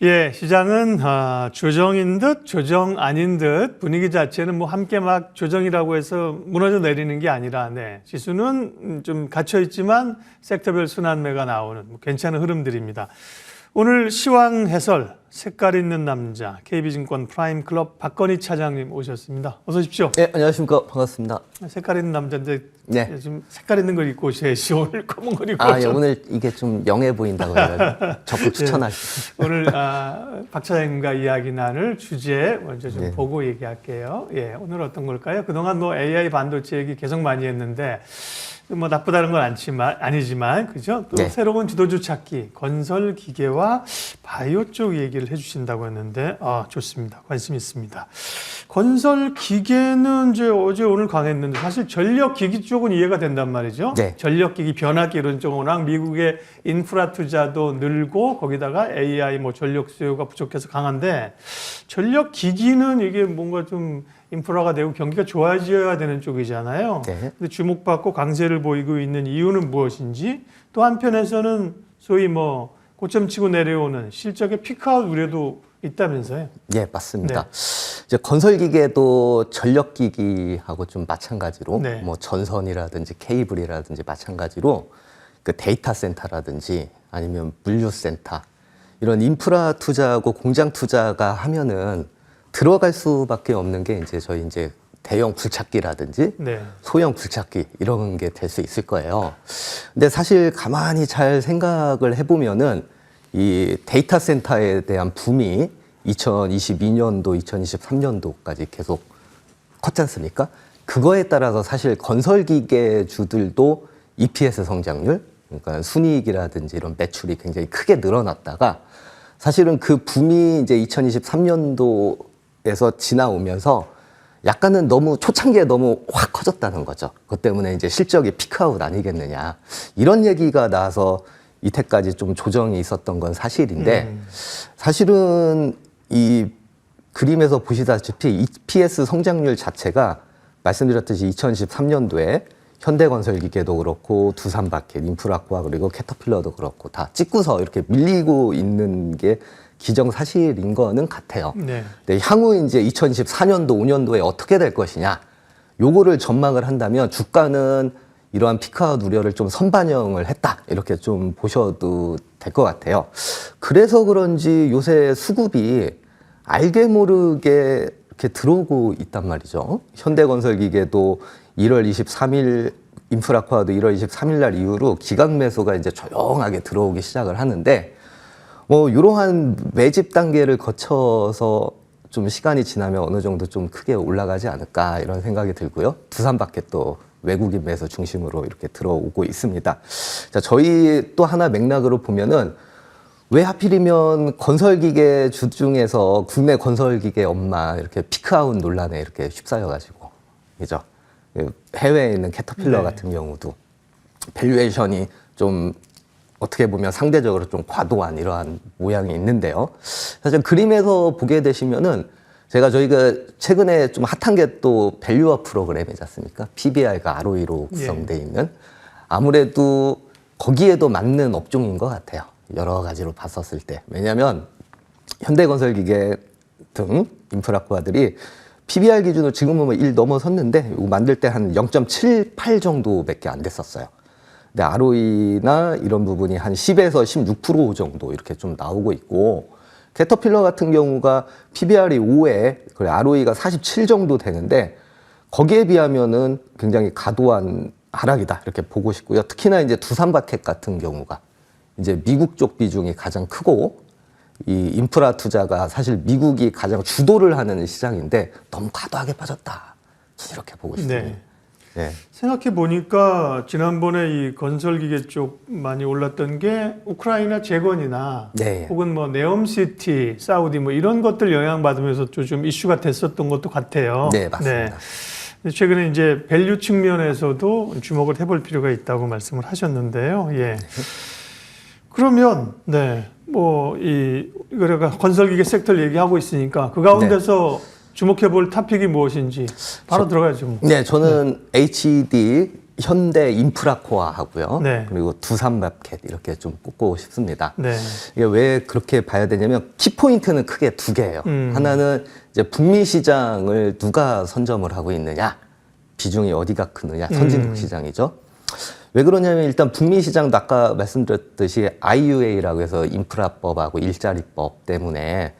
예, 시장은 조정인 듯 조정 아닌 듯 분위기 자체는 뭐 함께 막 조정이라고 해서 무너져 내리는 게 아니라 지수는 좀 갇혀 있지만 섹터별 순환매가 나오는 괜찮은 흐름들입니다. 오늘 시황 해설 색깔 있는 남자 KB증권 프라임클럽 박건희 차장님 오셨습니다. 어서 오십시오. 네, 안녕하십니까. 반갑습니다. 색깔 있는 남자인데 네. 지금 색깔 있는 걸 입고 오셔야지 오늘 검은 걸 입고 예, 오늘 이게 좀 영해 보인다고 해가지고 적극 추천하시죠. 예, 오늘 박 차장님과 이야기 나눌 주제 먼저 좀 보고 얘기할게요. 예, 오늘 어떤 걸까요? 그동안 뭐 AI 반도체 얘기 계속 많이 했는데 뭐 나쁘다는 건 아니지만 그죠? 또 새로운 지도주 찾기, 건설 기계와 바이오 쪽 얘기를 해주신다고 했는데 좋습니다. 관심 있습니다. 건설 기계는 이제 어제 오늘 강했는데 사실 전력 기기 쪽은 이해가 된단 말이죠. 네. 전력 기기 변압기 이런 쪽은 워낙 미국의 인프라 투자도 늘고 거기다가 AI 뭐 전력 수요가 부족해서 강한데 전력 기기는 이게 뭔가 좀 인프라가 되고 경기가 좋아져야 되는 쪽이잖아요. 네. 근데 주목받고 강세를 보이고 있는 이유는 무엇인지 또 한편에서는 소위 뭐 고점 치고 내려오는 실적의 피크아웃 우려도 있다면서요? 네, 맞습니다. 이제 건설기계도 전력기기하고 좀 마찬가지로 뭐 전선이라든지 케이블이라든지 마찬가지로 그 데이터 센터라든지 아니면 물류센터 이런 인프라 투자하고 공장 투자가 하면은 들어갈 수밖에 없는 게 저희 대형 굴착기라든지 소형 굴착기 이런 게 될 수 있을 거예요. 근데 사실 가만히 잘 생각을 해보면은 이 데이터 센터에 대한 붐이 2022년도, 2023년도까지 계속 컸지 않습니까? 그거에 따라서 사실 건설기계주들도 EPS 성장률, 그러니까 순이익이라든지 이런 매출이 굉장히 크게 늘어났다가 사실은 그 붐이 이제 2023년도에서 지나오면서 약간은 너무 초창기에 너무 확 커졌다는 거죠. 그것 때문에 이제 실적이 피크아웃 아니겠느냐. 이런 얘기가 나와서 이때까지 좀 조정이 있었던 건 사실인데 사실은 이 그림에서 보시다시피 EPS 성장률 자체가 말씀드렸듯이 2013년도에 현대건설기계도 그렇고 두산바켓, 인프라코아 그리고 캐터필러도 그렇고 다 찍고서 이렇게 밀리고 있는 게 기정사실인 거는 같아요. 근데 향후 이제 2024년도, 5년도에 어떻게 될 것이냐, 요거를 전망을 한다면 주가는 이러한 피크아웃 우려를 좀 선반영을 했다 이렇게 좀 보셔도 될 것 같아요. 그래서 그런지 요새 수급이 알게 모르게 이렇게 들어오고 있단 말이죠. 현대건설기계도 1월 23일 인프라코아도 1월 23일 날 이후로 기각 매수가 이제 조용하게 들어오기 시작을 하는데 뭐 이러한 매집 단계를 거쳐서 좀 시간이 지나면 어느 정도 좀 크게 올라가지 않을까 이런 생각이 들고요. 두산바켓도 외국인 매수 중심으로 이렇게 들어오고 있습니다. 자, 저희 또 하나 맥락으로 보면은 왜 하필이면 건설기계 주 중에서 국내 건설기계 엄마 이렇게 피크아웃 논란에 이렇게 휩싸여가지고, 그죠? 해외에 있는 캐터필러 같은 경우도 밸류에이션이 좀 어떻게 보면 상대적으로 좀 과도한 이러한 모양이 있는데요. 사실 그림에서 보게 되시면은 저희가 최근에 좀 핫한 게 또 밸류업 프로그램이지 않습니까? PBR과 ROE로 구성되어 있는 아무래도 거기에도 맞는 업종인 것 같아요. 여러 가지로 봤었을 때. 왜냐하면 현대건설기계 등 인프라코아들이 PBR 기준으로 지금은 뭐 1 넘어섰는데 이거 만들 때 한 0.78 정도밖에 안 됐었어요. 근데 ROE나 이런 부분이 한 10에서 16% 정도 이렇게 좀 나오고 있고 캐터필러 같은 경우가 PBR이 5에 ROE가 47 정도 되는데 거기에 비하면은 굉장히 과도한 하락이다 이렇게 보고 싶고요. 특히나 이제 두산바켓 같은 경우가 이제 미국 쪽 비중이 가장 크고 이 인프라 투자가 사실 미국이 가장 주도를 하는 시장인데 너무 과도하게 빠졌다. 이렇게 보고 있습니다. 생각해 보니까 지난번에 이 건설기계 쪽 많이 올랐던 게 우크라이나 재건이나 혹은 뭐 네옴시티, 사우디 뭐 이런 것들 영향받으면서 좀 이슈가 됐었던 것도 같아요. 네, 맞습니다. 최근에 이제 밸류 측면에서도 주목을 해볼 필요가 있다고 말씀을 하셨는데요. 그러면 뭐 이거가 건설기계 섹터를 얘기하고 있으니까 그 가운데서 주목해 볼 토픽이 무엇인지 바로 들어가야죠. 저는 HED 현대 인프라코아 하고요. 네. 그리고 두산마켓 이렇게 좀 꼽고 싶습니다. 네. 이게 왜 그렇게 봐야 되냐면 키포인트는 크게 두 개예요. 하나는 이제 북미 시장을 누가 선점을 하고 있느냐, 비중이 어디가 크느냐, 선진국 시장이죠. 왜 그러냐면 일단 북미 시장도 아까 말씀드렸듯이 IUA라고 해서 인프라법하고 일자리법 때문에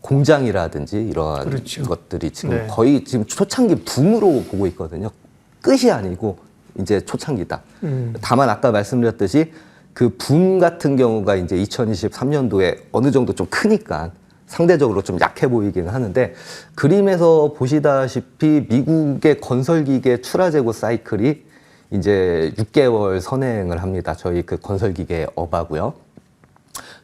공장이라든지 이러한 그렇죠. 것들이 지금 네. 거의 지금 초창기 붐으로 보고 있거든요. 끝이 아니고 이제 초창기다. 다만 아까 말씀드렸듯이 그 붐 같은 경우가 이제 2023년도에 어느 정도 좀 크니까 상대적으로 좀 약해 보이긴 하는데, 그림에서 보시다시피 미국의 건설기계 출하재고 사이클이 이제 6개월 선행을 합니다. 저희 그 건설기계 업하고요.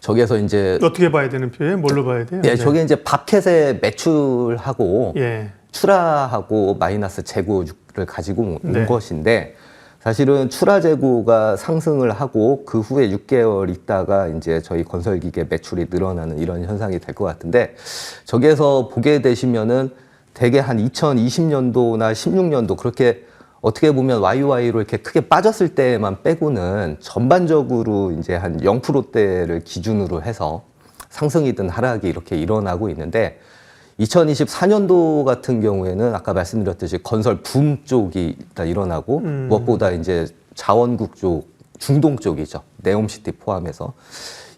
저기에서 이제 어떻게 봐야 되는 표예요? 뭘로 봐야 돼요? 예, 저게 이제 바켓에 매출하고 예. 출하하고 마이너스 재고를 가지고 온 네. 것인데, 사실은 출하 재고가 상승을 하고 그 후에 6개월 있다가 이제 저희 건설기계 매출이 늘어나는 이런 현상이 될 것 같은데, 저기에서 보게 되시면은 대개 한 2020년도나 16년도 그렇게 어떻게 보면 YOY로 이렇게 크게 빠졌을 때만 빼고는 전반적으로 이제 한 0%대를 기준으로 해서 상승이든 하락이 이렇게 일어나고 있는데, 2024년도 같은 경우에는 아까 말씀드렸듯이 건설 붐 쪽이 일단 일어나고 무엇보다 이제 자원국 쪽, 중동 쪽이죠. 네옴시티 포함해서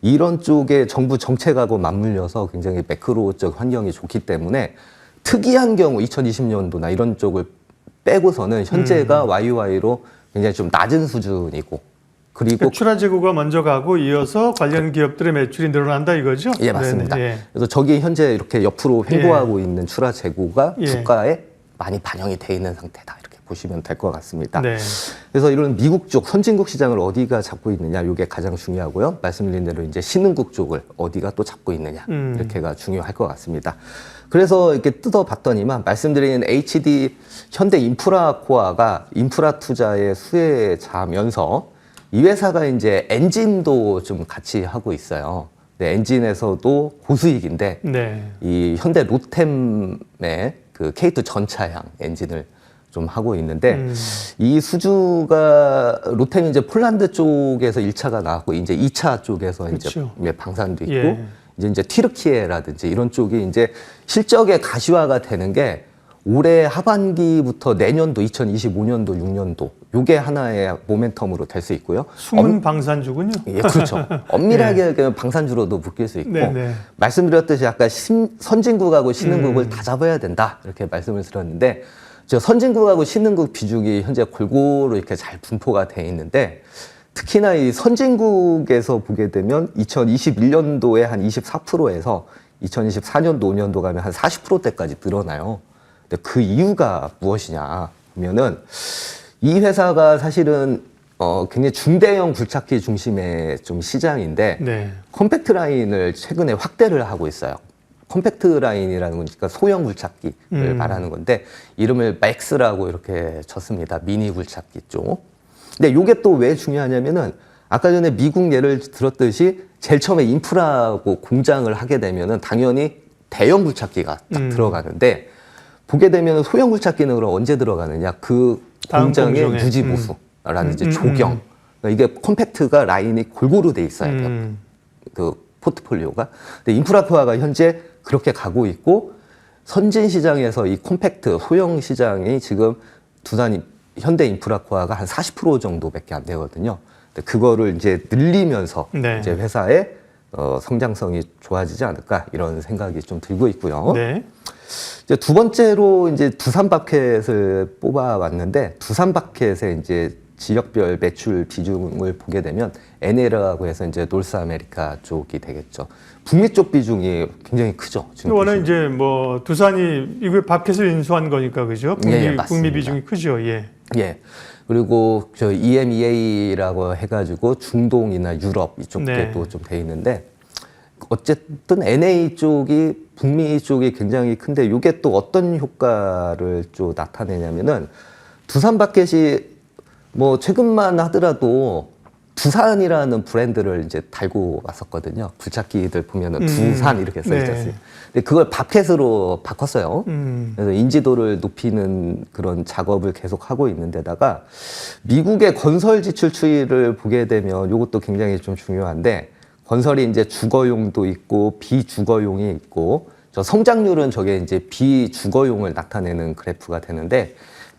이런 쪽에 정부 정책하고 맞물려서 굉장히 매크로적 환경이 좋기 때문에 특이한 경우 2020년도나 이런 쪽을 빼고서는 현재가 YOY로 굉장히 좀 낮은 수준이고, 그리고 출하 재고가 먼저 가고 이어서 관련 기업들의 매출이 늘어난다 이거죠? 예, 맞습니다. 네네. 예. 그래서 저기 현재 이렇게 옆으로 횡보하고 있는 출하 재고가 예. 주가에 많이 반영이 돼 있는 상태다, 이렇게 보시면 될 것 같습니다. 네. 그래서 이런 미국 쪽 선진국 시장을 어디가 잡고 있느냐, 이게 가장 중요하고요. 말씀드린 대로 이제 신흥국 쪽을 어디가 또 잡고 있느냐, 이렇게가 중요할 것 같습니다. 그래서 이렇게 뜯어봤더니만 말씀드린 HD 현대 인프라코아가 인프라 투자의 수혜자면서 이 회사가 이제 엔진도 좀 같이 하고 있어요. 네, 엔진에서도 고수익인데 네. 이 현대 로템의 그 K2 전차형 엔진을 좀 하고 있는데 이 수주가 로템이 이제 폴란드 쪽에서 1차가 나왔고 이제 2차 쪽에서 그렇죠. 이제 방산도 있고 예. 이제 튀르키예라든지 이런 쪽이 이제 실적의 가시화가 되는 게 올해 하반기부터 내년도 2025년도 6년도 요게 하나의 모멘텀으로 될 수 있고요. 숨은 방산주군요. 예, 그렇죠. 엄밀하게 그 방산주로도 묶일 수 있고, 네네. 말씀드렸듯이 아까 선진국하고 신흥국을 다 잡아야 된다, 이렇게 말씀을 드렸는데, 저 선진국하고 신흥국 비중이 현재 골고루 이렇게 잘 분포가 돼 있는데, 특히나 이 선진국에서 보게 되면 2021년도에 한 24%에서 2024년도 5년도 가면 한 40%대까지 늘어나요. 근데 그 이유가 무엇이냐 하면은, 이 회사가 사실은 굉장히 중대형 굴착기 중심의 좀 시장인데, 네. 컴팩트 라인을 최근에 확대를 하고 있어요. 컴팩트 라인이라는 거니까 소형 굴착기를 말하는 건데, 이름을 맥스라고 이렇게 쳤습니다. 미니 굴착기 쪽. 근데 이게 또 왜 중요하냐면은, 아까 전에 미국 예를 들었듯이 제일 처음에 인프라고 공장을 하게 되면은 당연히 대형 굴착기가 딱 들어가는데, 보게 되면 소형 굴착기는 그럼 언제 들어가느냐? 그 공장의 공정에. 유지 보수라는 이제 조경. 그러니까 이게 컴팩트가 라인이 골고루 돼 있어야 돼요. 그 포트폴리오가. 근데 인프라코아가 현재 그렇게 가고 있고, 선진 시장에서 이 컴팩트 소형 시장이 지금 두산 현대 인프라코아가 한 40% 정도밖에 안 되거든요. 근데 그거를 이제 늘리면서 네. 이제 회사의 성장성이 좋아지지 않을까, 이런 생각이 좀 들고 있고요. 네. 이제 두 번째로 이제 두산바켓을 뽑아왔는데, 두산바켓의 이제 지역별 매출 비중을 보게 되면 NL하고 해서 이제 노스 아메리카 쪽이 되겠죠. 북미 쪽 비중이 굉장히 크죠. 지금 이거는 이제 뭐 두산이 이거 바켓을 인수한 거니까 그죠? 북미, 예, 맞습니다. 북미 비중이 크죠. 예. 예. 그리고 저 EMEA라고 해가지고 중동이나 유럽 이쪽도 네. 좀 돼 있는데, 어쨌든 NA 쪽이 북미 쪽이 굉장히 큰데, 이게 또 어떤 효과를 좀 나타내냐면은, 두산바켓이 뭐 최근만 하더라도 두산이라는 브랜드를 이제 달고 왔었거든요. 굴착기들 보면은 두산 이렇게 써 있었어요. 네. 근데 그걸 밥캣으로 바꿨어요. 그래서 인지도를 높이는 그런 작업을 계속 하고 있는 데다가 미국의 건설 지출 추이를 보게 되면 이것도 굉장히 좀 중요한데 건설이 이제 주거용도 있고 비주거용이 있고 저 성장률은 저게 이제 비주거용을 나타내는 그래프가 되는데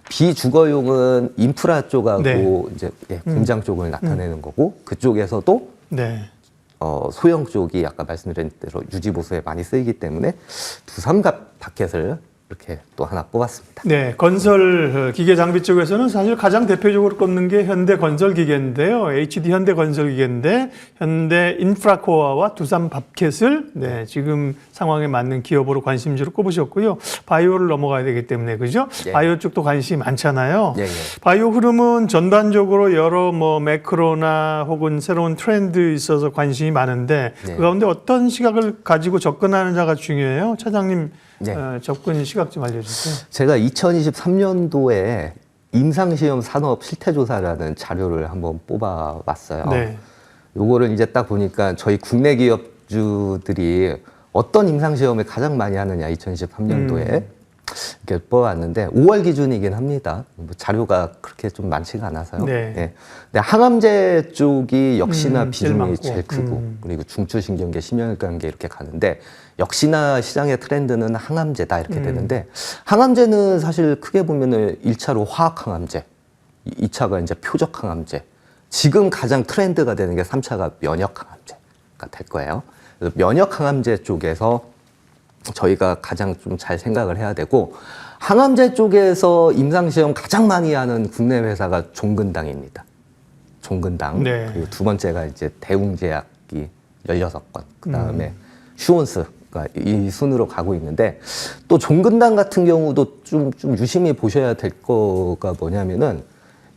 비주거용은 인프라 쪽하고 네. 이제 공장 쪽을 나타내는 거고 그쪽에서도 네. 소형 쪽이 아까 말씀드린 대로 유지 보수에 많이 쓰이기 때문에 두삼갑 바켓을 이렇게 또 하나 뽑았습니다. 네, 건설 기계 장비 쪽에서는 사실 가장 대표적으로 꼽는 게 현대 건설 기계인데요. HD 현대 건설 기계인데 현대 인프라코어와 두산 밥켓을 네, 지금 상황에 맞는 기업으로 관심주로 꼽으셨고요. 바이오를 넘어가야 되기 때문에 그죠? 예. 바이오 쪽도 관심이 많잖아요. 예, 예. 바이오 흐름은 전반적으로 여러 뭐 매크로나 혹은 새로운 트렌드 있어서 관심이 많은데 네. 그 가운데 어떤 시각을 가지고 접근하는 자가 중요해요. 차장님 네. 접근 시각 좀 알려주세요. 제가 2023년도에 임상시험 산업 실태조사라는 자료를 한번 뽑아왔어요. 네. 요거를 이제 딱 보니까 저희 국내 기업주들이 어떤 임상시험을 가장 많이 하느냐 2023년도에 이렇게 뽑아왔는데 5월 기준이긴 합니다. 뭐 자료가 그렇게 좀 많지가 않아서요. 네. 네. 근데 항암제 쪽이 역시나 제일 비중이 많고. 제일 크고 그리고 중추신경계, 심혈관계 이렇게 가는데 역시나 시장의 트렌드는 항암제다 이렇게 되는데 항암제는 사실 크게 보면은 1차로 화학 항암제, 2차가 이제 표적 항암제, 지금 가장 트렌드가 되는 게 3차가 면역 항암제가 될 거예요. 그래서 면역 항암제 쪽에서 저희가 가장 좀 잘 생각을 해야 되고 항암제 쪽에서 임상시험 가장 많이 하는 국내 회사가 종근당입니다. 종근당. 네. 그리고 두 번째가 이제 대웅제약이 16건. 그 다음에 슈온스가 이 순으로 가고 있는데 또 종근당 같은 경우도 좀 유심히 보셔야 될 거가 뭐냐면은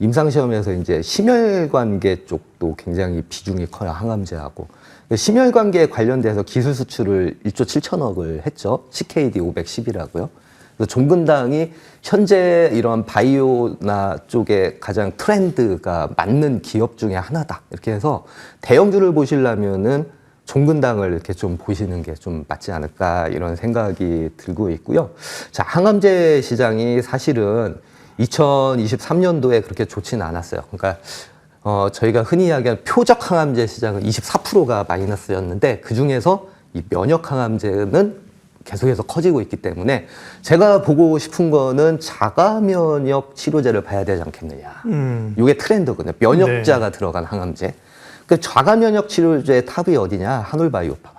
임상시험에서 이제 심혈관계 쪽도 굉장히 비중이 커요. 항암제하고. 심혈관계에 관련돼서 기술 수출을 1조 7천억을 했죠. CKD 510이라고요. 그래서 종근당이 현재 이런 바이오나 쪽에 가장 트렌드가 맞는 기업 중에 하나다. 이렇게 해서 대형주를 보시려면은 종근당을 이렇게 좀 보시는 게 좀 맞지 않을까 이런 생각이 들고 있고요. 자, 항암제 시장이 사실은 2023년도에 그렇게 좋지는 않았어요. 그러니까 저희가 흔히 이야기하는 표적 항암제 시장은 24%가 마이너스였는데 그 중에서 이 면역 항암제는 계속해서 커지고 있기 때문에 제가 보고 싶은 거는 자가 면역 치료제를 봐야 되지 않겠느냐. 이게 트렌드거든요. 면역자가 들어간 항암제. 그 자가 면역 치료제 탑이 어디냐? 한올바이오파마.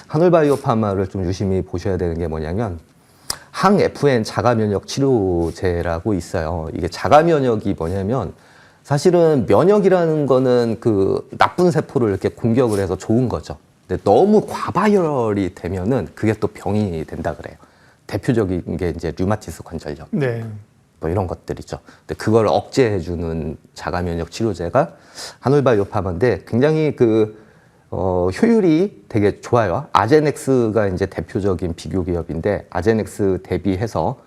한올바이오파마를 좀 유심히 보셔야 되는 게 뭐냐면 항FN 자가 면역 치료제라고 있어요. 이게 자가 면역이 뭐냐면 사실은 면역이라는 거는 그 나쁜 세포를 이렇게 공격을 해서 좋은 거죠. 근데 너무 과바이럴이 되면은 그게 또 병이 된다 그래요. 대표적인 게 이제 류마티스 관절염. 네. 뭐 이런 것들이죠. 근데 그걸 억제해주는 자가 면역 치료제가 한올바이오파마인데 굉장히 효율이 되게 좋아요. 아제넥스가 이제 대표적인 비교 기업인데 아제넥스 대비해서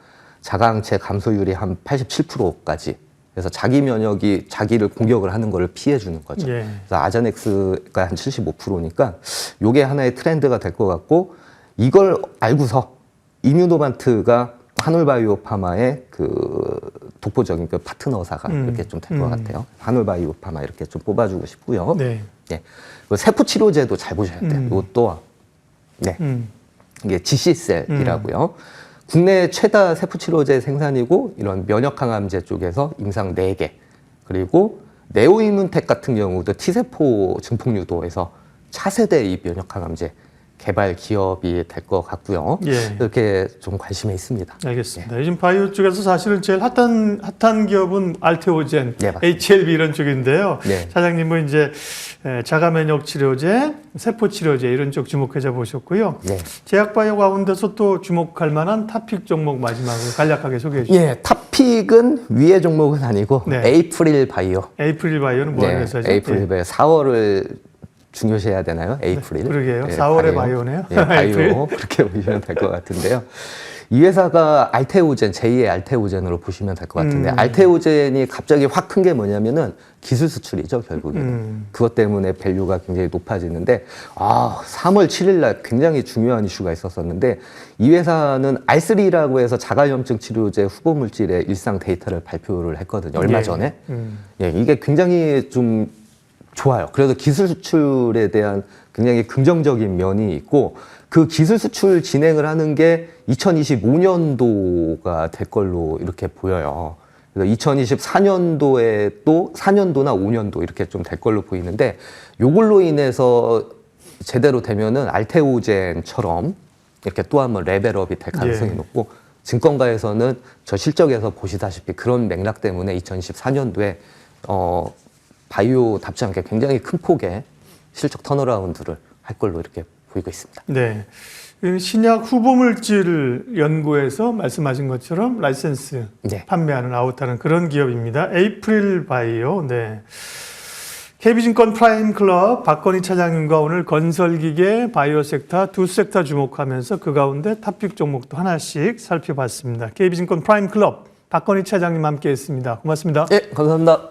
자가항체 감소율이 한 87%까지. 그래서 자기 면역이 자기를 공격을 하는 거를 피해 주는 거죠. 예. 그래서 아제넥스가 한 75%니까 요게 하나의 트렌드가 될 것 같고 이걸 알고서 이뮤노반트가 한올바이오파마의 그 독보적인 그 파트너사가 이렇게 좀 될 것 같아요. 한올바이오파마 이렇게 좀 뽑아주고 싶고요. 네. 예. 그 세포 치료제도 잘 보셔야 돼요. 이것도 네. 이게 GC셀이라고요. 국내 최다 세포 치료제 생산이고 이런 면역 항암제 쪽에서 임상 4개. 그리고 네오이문텍 같은 경우도 T세포 증폭 유도에서 차세대 이 면역 항암제 개발 기업이 될 것 같고요. 예. 이렇게 좀 관심이 있습니다. 알겠습니다. 요즘 바이오 쪽에서 사실은 제일 핫한 기업은 알테오젠, 네, 맞습니다. HLB 이런 쪽인데요. 네. 사장님은 이제 자가 면역 치료제, 세포 치료제 이런 쪽 주목해서 보셨고요. 네. 제약바이오 가운데서 또 주목할 만한 탑픽 종목 마지막으로 간략하게 소개해 주시죠. 예, 탑픽은 위의 종목은 아니고 네. 에이프릴 바이오. 에이프릴 바이오는 뭐 하는 회사죠? 에이프릴 바이오 4월을 중요시해야 되나요? 에이프릴. 그러게요. 예, 4월의 바이오네요. 예, 바이오 그렇게 보시면 될 것 같은데요. 이 회사가 알테오젠, 제2의 알테오젠으로 보시면 될 것 같은데 알테오젠이 갑자기 확 큰 게 뭐냐면은 기술 수출이죠, 결국에는. 그것 때문에 밸류가 굉장히 높아지는데 3월 7일 날 굉장히 중요한 이슈가 있었었는데 이 회사는 R3라고 해서 자가염증 치료제 후보 물질의 일상 데이터를 발표를 했거든요. 얼마 전에. 예, 이게 굉장히 좀 좋아요. 그래서 기술 수출에 대한 굉장히 긍정적인 면이 있고 그 기술 수출 진행을 하는 게 2025년도가 될 걸로 이렇게 보여요. 그래서 2024년도에 또 4년도나 5년도 이렇게 좀 될 걸로 보이는데 요걸로 인해서 제대로 되면은 알테오젠처럼 이렇게 또 한번 레벨업이 될 가능성이 예. 높고 증권가에서는 저 실적에서 보시다시피 그런 맥락 때문에 2024년도에 바이오답지 않게 굉장히 큰 폭의 실적 턴어라운드를 할 걸로 이렇게 보이고 있습니다. 네. 신약 후보물질 연구에서 말씀하신 것처럼 라이센스 네. 판매하는 아웃하는 그런 기업입니다. 에이프릴 바이오. 네. KB증권 프라임 클럽 박건희 차장님과 오늘 건설기계, 바이오 섹터 두 섹터 주목하면서 그 가운데 탑픽 종목도 하나씩 살펴봤습니다. KB증권 프라임 클럽 박건희 차장님 함께했습니다. 고맙습니다. 네, 감사합니다.